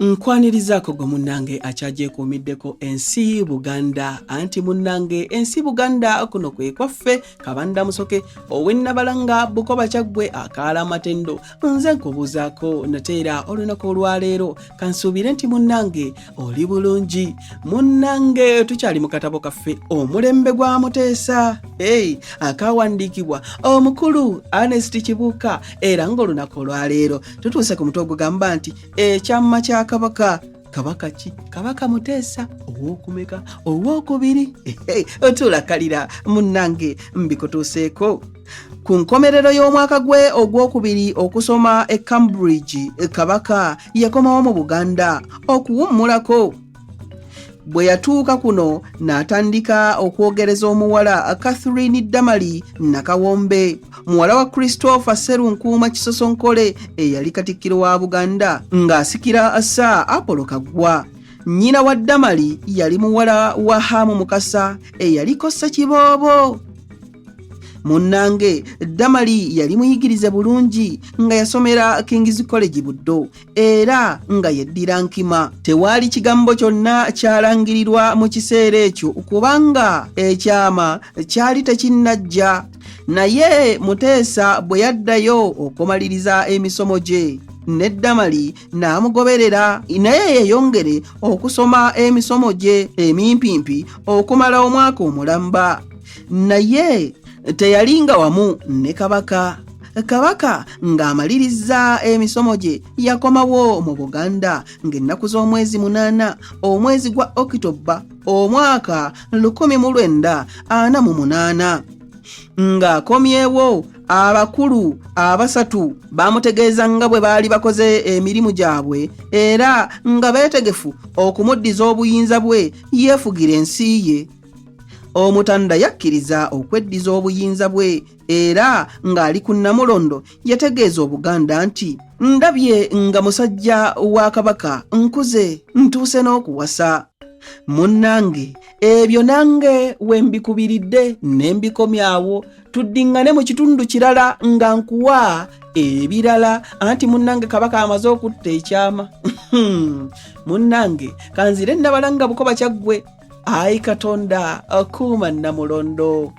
Nkwanirizako gwe munnange akyagyekuumiddeko ensi Buganda. Anti munnange ensi Buganda kuno kwe kwaffe Kabanda Musoke ow'Ennabalanga Bukoba Kyaggwe akaala amatendo. Nze nkubuuzaako nateera olunaku olwaleero kansuubire nti munnange oli bulungi. Munnange tukyali mu katabo kaffe omulembe gwa Muteesa akawandiikibwa omukulu Ernest Kibuuka, era ng'olunaku olwaleero tutuuse ku mutwe ogugamba nti ekyamma kya Kabaka. Kabaka ki? Kabaka Muteesa ow'okumeka ow'okubiri. Otulakalira munnange mbikutuuseeko. Ku nkomerero y'omwaka gwe ogwokubiri okusoma e Cambridge, Kabaka yakomawo mu Buganda okuwummulako. Bwe yatuuka kuno n'atandika okwogereza omuwala Catherine Damali Nakawombe, muwala wa Christopher Sserunkuuma Kisosonkole eyali Katikkiro wa Buganda, ng'asikira assa Apollo Kaggwa. Nnyina wa Damali yali muwala wa Hamu Mukasa eyaliko Ssekiboobo. Munnange Damali yali muyigirize bulungi nga yasomera King's College Buddo era nga yeddira nkima. Tewaali kigambo kyonna kyalangirirwa mu kiseera ekyo kubanga ekyama kyali tekinnajja. Naye Muteesa bwe yaddayo okumaliriza emisomo gye, ne Damali n'amugoberera naye yeyongere okusoma emisomo gye emimpimpi okumala omwaka omulamba. Naye teyalinga wamu ne Kabaka. Kabaka ng'amaliriza emisomo gye yakomawo mu Buganda ng'ennaku z'omwezi 8 omwezi gwa Okitoba omwaka 1948. Ng'akomyewo abakulu abasatu bamutegeeza nga bwe baali bakoze emirimu gyabwe era nga beetegefu okumuddiza obuyinza bwe yeefugira ensi ye. Omutanda yakkiriza okweddiza obuyinza bwe era ng'ali ku Namulondo yategeeza Obuganda nti ndabye nga musajja wa Kabaka nkuze ntuuse n'okuwasa. Munnange ebyo nange we mbikubiridde ne mbikomyawo, tuddiŋŋane mu kitundu kirala nga nkuwa ebirala. Anti munnange Kabaka amaze okutta ekyama. Munnange kanzire Nnabalanga Bukoba Kyaggwe. Ai Katonda akuuma Namulondo.